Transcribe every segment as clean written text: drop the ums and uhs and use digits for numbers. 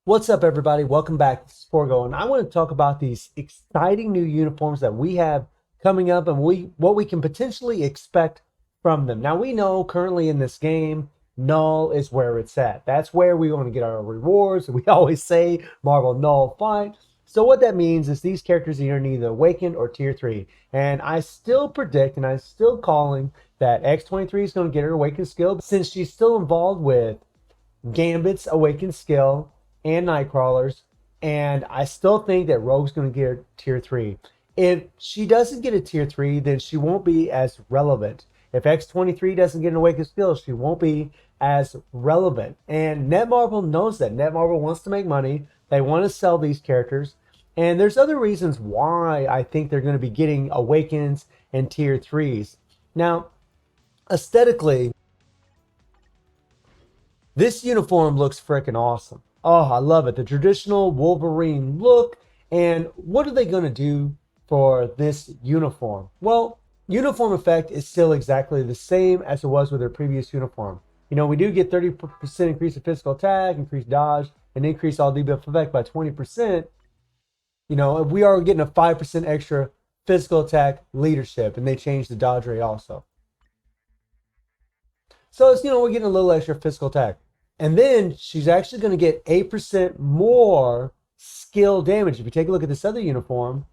What's up, everybody? Welcome back to Sporgo, and I want to talk about these exciting new uniforms that we have coming up and what we can potentially expect from them. Now, we know currently in this game, null is where it's at. That's where we want to get our rewards. We always say Marvel null fight. So what that means is these characters are either awakened or tier 3. And I still predict and I'm still calling that X-23 is going to get her awakened skill since she's still involved with Gambit's awakened skill and Nightcrawlers, and I still think that Rogue's going to get a tier 3. If she doesn't get a tier 3, then she won't be as relevant. If X-23 doesn't get an awakened skill, she won't be as relevant. And Netmarble knows that. Netmarble wants to make money. They want to sell these characters. And there's other reasons why I think they're going to be getting awakens and tier 3s. Now, aesthetically, this uniform looks freaking awesome. Oh, I love it. The traditional Wolverine look. And what are they going to do for this uniform? Well, uniform effect is still exactly the same as it was with their previous uniform. You know, we do get 30% increase in physical attack, increased dodge, and increase all debuff effect by 20%. You know, we are getting a 5% extra physical attack leadership, and they changed the dodge rate also. So it's, we're getting a little extra physical attack. And then she's actually going to get 8% more skill damage. If you take a look at this other uniform,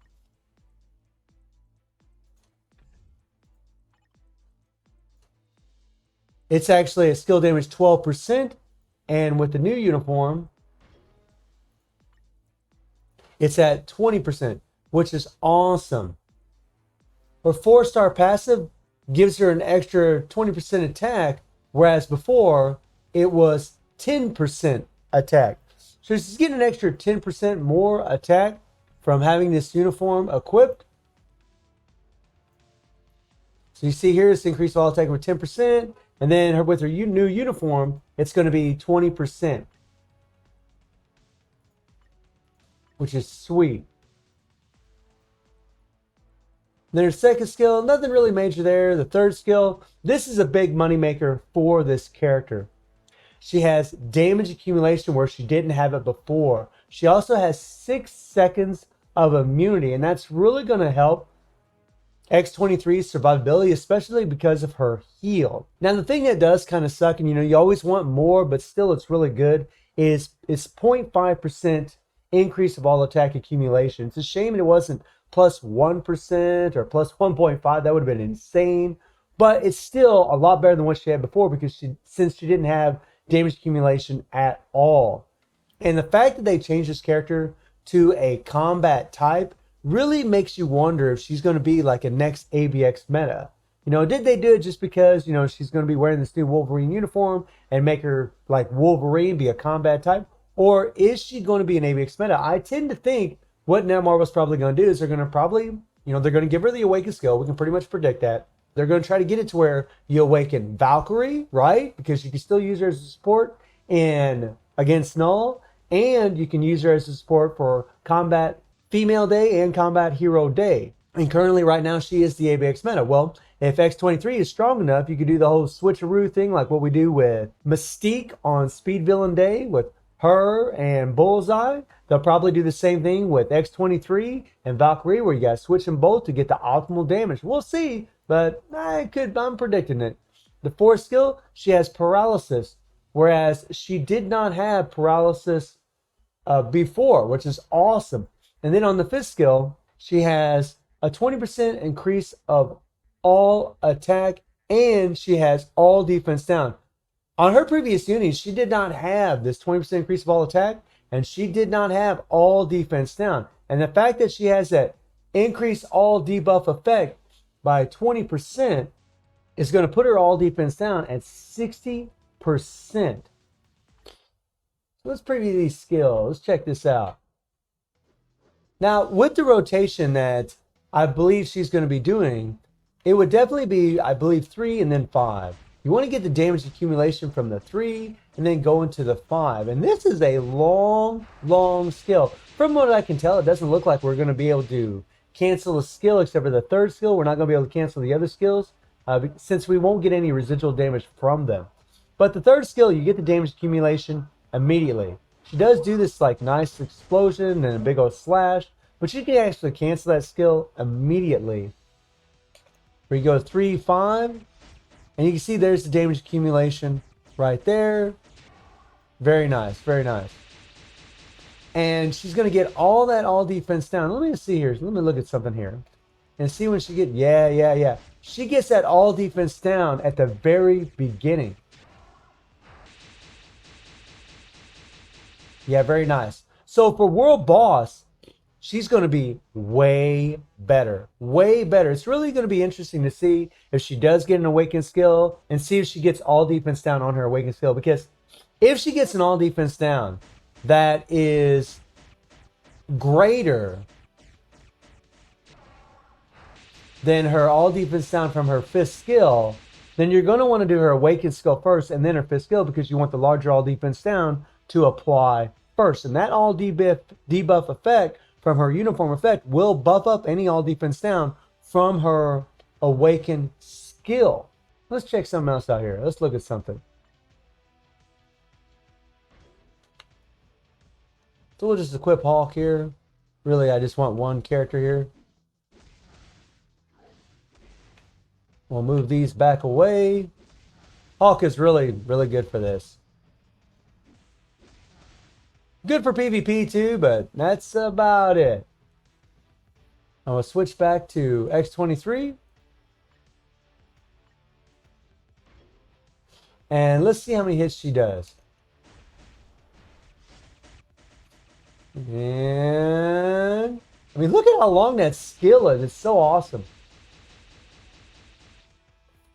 it's actually a skill damage 12%. And with the new uniform, it's at 20%, which is awesome. Her 4-star passive gives her an extra 20% attack, whereas before it was 10% attack. So she's getting an extra 10% more attack from having this uniform equipped. So you see here, it's increased all attack with 10%. And then with her new uniform, it's going to be 20%. Which is sweet. Then her second skill, nothing really major there. The third skill, this is a big moneymaker for this character. She has damage accumulation where she didn't have it before. She also has 6 seconds of immunity, and that's really going to help X-23's survivability, especially because of her heal. Now, the thing that does kind of suck, and you always want more, but still it's really good, is it's 0.5% increase of all attack accumulation. It's a shame it wasn't plus 1% or plus 1.5. That would have been insane. But it's still a lot better than what she had before because since she didn't have damage accumulation at all. And the fact that they changed this character to a combat type really makes you wonder if she's going to be like a next ABX meta. Did they do it just because, she's going to be wearing this new Wolverine uniform and make her like Wolverine be a combat type? Or is she going to be an ABX meta? I tend to think what Netmarvel's probably going to do is they're going to probably, they're going to give her the awaken skill. We can pretty much predict that. They're going to try to get it to where you awaken Valkyrie, right? Because you can still use her as a support in against Null, and you can use her as a support for Combat Female Day and Combat Hero Day. And currently, right now, she is the ABX meta. Well, if X-23 is strong enough, you could do the whole switcheroo thing like what we do with Mystique on Speed Villain Day with her and Bullseye. They'll probably do the same thing with X-23 and Valkyrie, where you guys switch them both to get the optimal damage. We'll see, but I'm predicting it. The fourth skill, she has paralysis, whereas she did not have paralysis before, which is awesome. And then on the fifth skill, she has a 20% increase of all attack, and she has all defense down. On her previous unis, she did not have this 20% increase of all attack, and she did not have all defense down. And the fact that she has that increase all debuff effect by 20% is going to put her all defense down at 60%. So let's preview these skills. Let's check this out. Now, with the rotation that I believe she's going to be doing, it would definitely be, I believe, 3 and then 5. You want to get the damage accumulation from the 3 and then go into the 5. And this is a long skill. From what I can tell, it doesn't look like we're going to be able to cancel a skill except for the third skill. We're not going to be able to cancel the other skills since we won't get any residual damage from them. But the third skill, you get the damage accumulation immediately. She does do this like nice explosion and a big old slash, but you can actually cancel that skill immediately. Where you go 3, 5, and you can see there's the damage accumulation right there. Very nice, very nice. And she's going to get all that all defense down. Let me see here. Let me look at something here. And see when she get, yeah. She gets that all defense down at the very beginning. Yeah, very nice. So for World Boss, she's going to be way better. Way better. It's really going to be interesting to see if she does get an Awakened skill and see if she gets all defense down on her Awakened skill. Because if she gets an all defense down that is greater than her all defense down from her 5th skill, then you're going to want to do her Awakened skill first and then her 5th skill, because you want the larger all defense down to apply first. And that all debuff effect from her uniform effect will buff up any all defense down from her Awakened skill. Let's check something else out here. Let's look at something. So we'll just equip Hawk here. Really, I just want one character here. We'll move these back away. Hawk is really, really good for this. Good for PvP too, but that's about it. I'm going to switch back to X-23. And let's see how many hits she does. And I mean, look at how long that skill is. It's so awesome.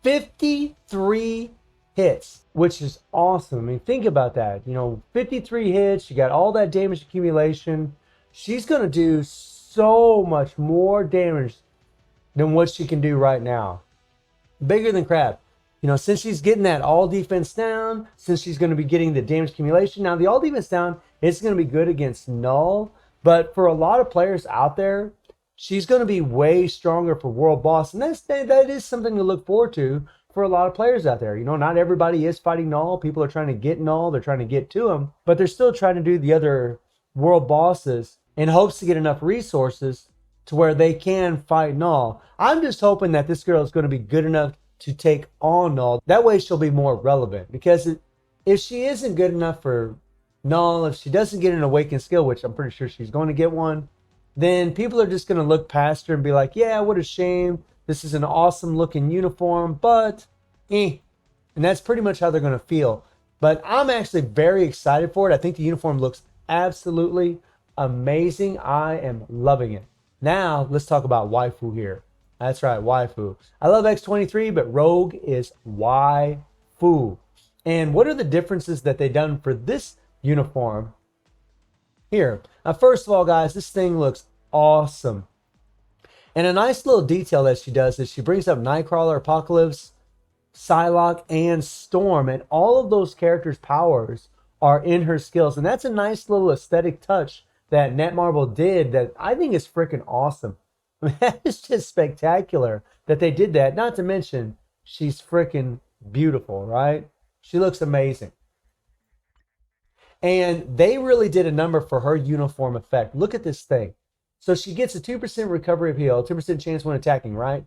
53 hits, which is awesome. I mean, think about that. 53 hits. You got all that damage accumulation. She's going to do so much more damage than what she can do right now. Bigger than crap. Since she's getting that all defense down, since she's going to be getting the damage accumulation. Now, the all defense down is going to be good against Null, but for a lot of players out there, she's going to be way stronger for World Boss, and that is something to look forward to for a lot of players out there. Not everybody is fighting Null. People are trying to get Null. They're trying to get to him, but they're still trying to do the other World Bosses in hopes to get enough resources to where they can fight Null. I'm just hoping that this girl is going to be good enough to take on Null. That way she'll be more relevant, because if she isn't good enough for Null, if she doesn't get an Awakened skill, which I'm pretty sure she's going to get one, then people are just going to look past her and be like, yeah, what a shame. This is an awesome looking uniform, but And that's pretty much how they're going to feel. But I'm actually very excited for it. I think the uniform looks absolutely amazing. I am loving it. Now, let's talk about waifu here. That's right, waifu. I love X-23, but Rogue is waifu. And what are the differences that they've done for this uniform here? Now, first of all, guys, this thing looks awesome. And a nice little detail that she does is she brings up Nightcrawler, Apocalypse, Psylocke, and Storm. And all of those characters' powers are in her skills. And that's a nice little aesthetic touch that Netmarble did that I think is freaking awesome. I mean, that is just spectacular that they did that. Not to mention, she's freaking beautiful, right? She looks amazing. And they really did a number for her uniform effect. Look at this thing. So she gets a 2% recovery of heal, 2% chance when attacking, right?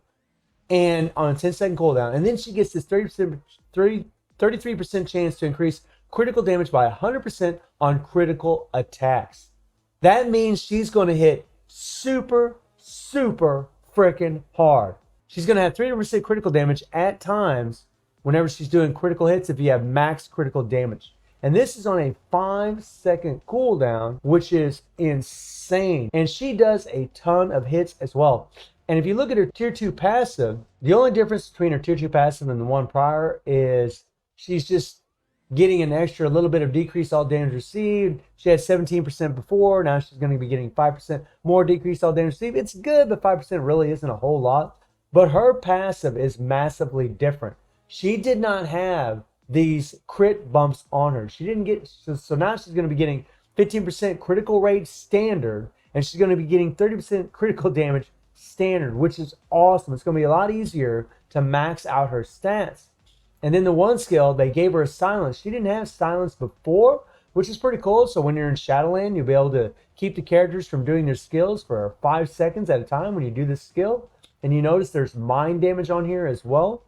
And on a 10-second cooldown. And then she gets this 33% chance to increase critical damage by 100% on critical attacks. That means she's going to hit super freaking hard. She's going to have 300% critical damage at times whenever she's doing critical hits if you have max critical damage. And this is on a 5-second cooldown, which is insane. And she does a ton of hits as well. And if you look at her tier 2 passive, the only difference between her tier 2 passive and the one prior is she's just getting an extra little bit of decrease all damage received. She had 17% before. Now she's going to be getting 5% more decrease all damage received. It's good, but 5% really isn't a whole lot. But her passive is massively different. She did not have these crit bumps on her. She didn't get, so now she's going to be getting 15% critical rate standard, and she's going to be getting 30% critical damage standard, which is awesome. It's going to be a lot easier to max out her stats. And then the one skill, they gave her a silence. She didn't have silence before, which is pretty cool. So when you're in Shadowland, you'll be able to keep the characters from doing their skills for 5 seconds at a time when you do this skill. And you notice there's mind damage on here as well.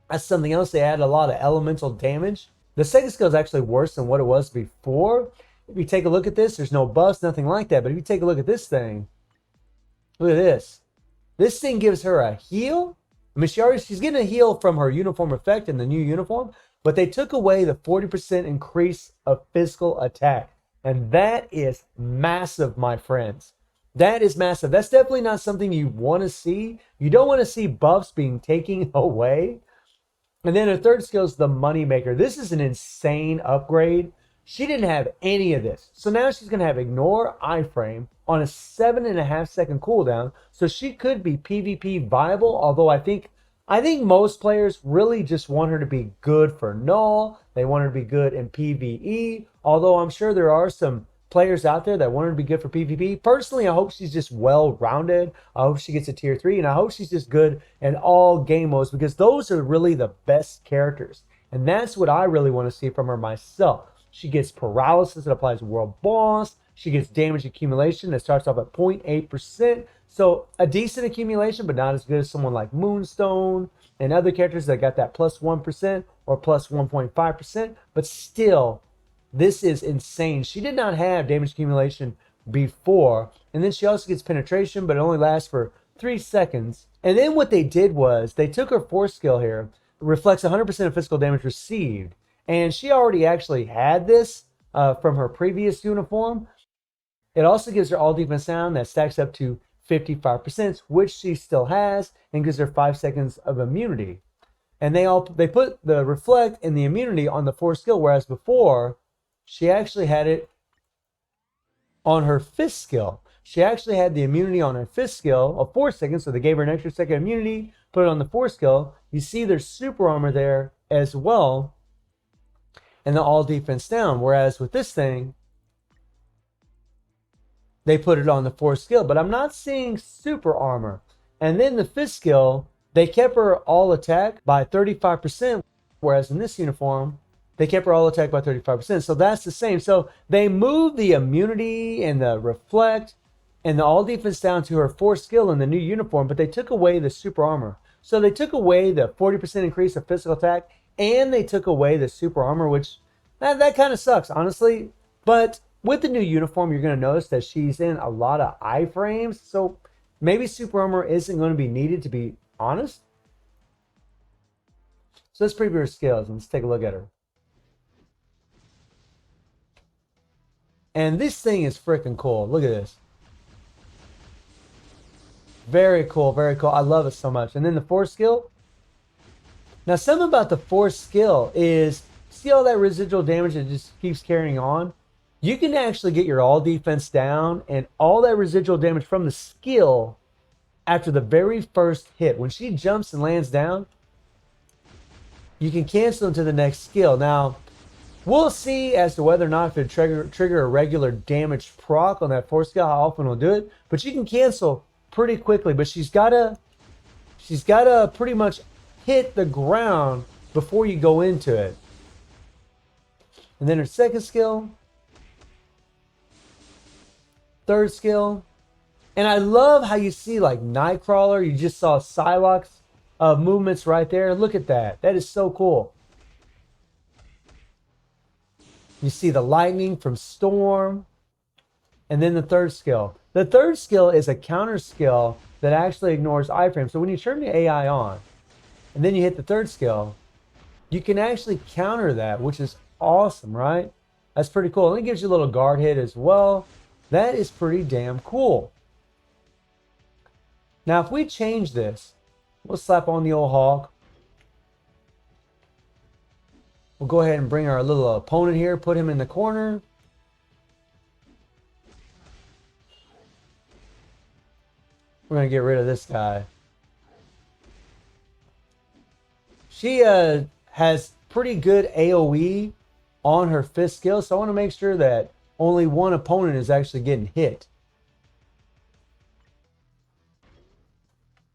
That's something else. They add a lot of elemental damage. The second skill is actually worse than what it was before. If you take a look at this, there's no buffs, nothing like that. But if you take a look at this thing, look at this. This thing gives her a heal. I mean, she's getting a heal from her uniform effect in the new uniform, but they took away the 40% increase of physical attack. And that is massive, my friends. That is massive. That's definitely not something you want to see. You don't want to see buffs being taken away. And then her third skill is the Moneymaker. This is an insane upgrade. She didn't have any of this. So now she's going to have Ignore Iframe on a 7.5 second cooldown. So she could be PvP viable, although I think most players really just want her to be good for Null. They want her to be good in PvE, although I'm sure there are some players out there that want her to be good for PvP. Personally, I hope she's just well-rounded. I hope she gets a tier 3, and I hope she's just good in all game modes, because those are really the best characters. And that's what I really want to see from her myself. She gets paralysis that applies to World Boss. She gets damage accumulation that starts off at 0.8%. So a decent accumulation, but not as good as someone like Moonstone and other characters that got that plus 1% or plus 1.5%. But still, this is insane. She did not have damage accumulation before. And then she also gets penetration, but it only lasts for 3 seconds. And then what they did was they took her force skill here. It reflects 100% of physical damage received. And she already actually had this from her previous uniform. It also gives her all defense down that stacks up to 55%, which she still has, and gives her 5 seconds of immunity. And they put the reflect and the immunity on the force skill, whereas before she actually had it on her fifth skill. She actually had the immunity on her fifth skill of 4 seconds, so they gave her an extra second immunity, put it on the fourth skill. You see there's super armor there as well, and the all defense down. Whereas with this thing, they put it on the fourth skill, but I'm not seeing super armor. And then the fifth skill, they kept her all attack by 35%, whereas in this uniform, they kept her all attack by 35%. So that's the same. So they moved the immunity and the reflect and the all defense down to her fourth skill in the new uniform, but they took away the super armor. So they took away the 40% increase of physical attack, and they took away the super armor, which that kind of sucks, honestly. But with the new uniform, you're going to notice that she's in a lot of iframes. So maybe super armor isn't going to be needed, to be honest. So let's preview her skills and let's take a look at her. And this thing is freaking cool. Look at this. Very cool, very cool. I love it so much. And then the fourth skill. Now, something about the fourth skill is, see all that residual damage that just keeps carrying on? You can actually get your all defense down and all that residual damage from the skill after the very first hit. When she jumps and lands down, you can cancel into the next skill. Now, we'll see as to whether or not if it trigger a regular damage proc on that fourth skill, how often we'll do it. But you can cancel pretty quickly. But she's gotta pretty much hit the ground before you go into it. And then her second skill, third skill, and I love how you see like Nightcrawler. You just saw Psylocke's movements right there. Look at that. That is so cool. You see the lightning from Storm. And then the third skill. The third skill is a counter skill that actually ignores iframe. So when you turn the AI on, and then you hit the third skill, you can actually counter that, which is awesome, right? That's pretty cool. And it gives you a little guard hit as well. That is pretty damn cool. Now, if we change this, we'll slap on the old Hawk. We'll go ahead and bring our little opponent here, put him in the corner. We're going to get rid of this guy. She has pretty good AoE on her fifth skill, so I want to make sure that only one opponent is actually getting hit.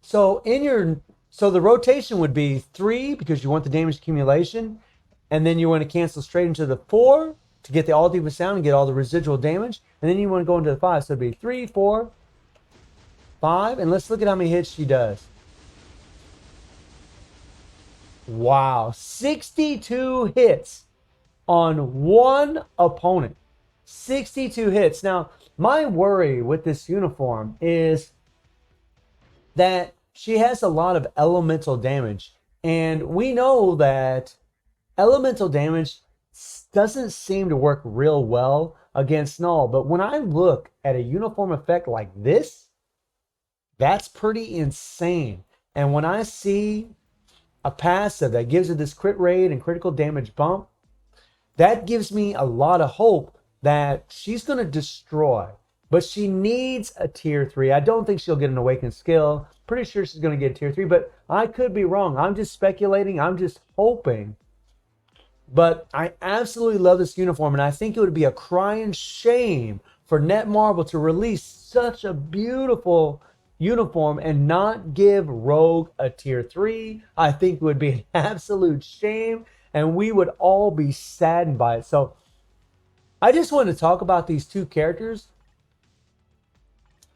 So the rotation would be 3 because you want the damage accumulation, and then you want to cancel straight into the 4 to get the all defense down and get all the residual damage. And then you want to go into the 5. So it'd be 3, 4, 5. And let's look at how many hits she does. Wow. 62 hits on one opponent. 62 hits. Now, my worry with this uniform is that she has a lot of elemental damage. And we know that elemental damage doesn't seem to work real well against Null. But when I look at a uniform effect like this, that's pretty insane. And when I see a passive that gives her this crit rate and critical damage bump, that gives me a lot of hope that she's going to destroy. But she needs a tier 3. I don't think she'll get an awakened skill. Pretty sure she's going to get a tier 3, but I could be wrong. I'm just speculating. I'm just hoping. But I absolutely love this uniform, and I think it would be a crying shame for Netmarble to release such a beautiful uniform and not give Rogue a tier 3. I think it would be an absolute shame, and we would all be saddened by it. So I just wanted to talk about these two characters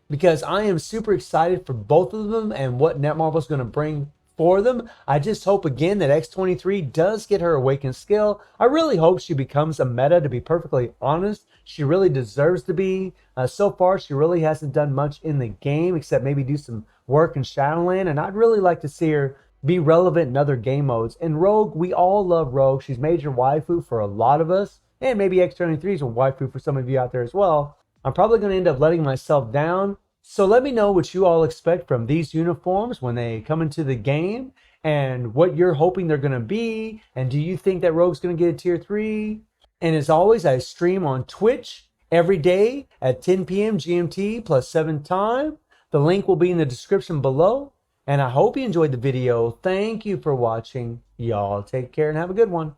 because I am super excited for both of them and what Netmarble is going to bring for them. I just hope again that X-23 does get her awakened skill. I really hope she becomes a meta, to be perfectly honest. She really deserves to be. So far, she really hasn't done much in the game except maybe do some work in Shadowland, and I'd really like to see her be relevant in other game modes. And Rogue, we all love Rogue. She's major waifu for a lot of us, and maybe X-23 is a waifu for some of you out there as well. I'm probably going to end up letting myself down. So let me know what you all expect from these uniforms when they come into the game and what you're hoping they're going to be. And do you think that Rogue's going to get a tier 3? And as always, I stream on Twitch every day at 10 p.m. GMT plus 7 time. The link will be in the description below. And I hope you enjoyed the video. Thank you for watching. Y'all take care and have a good one.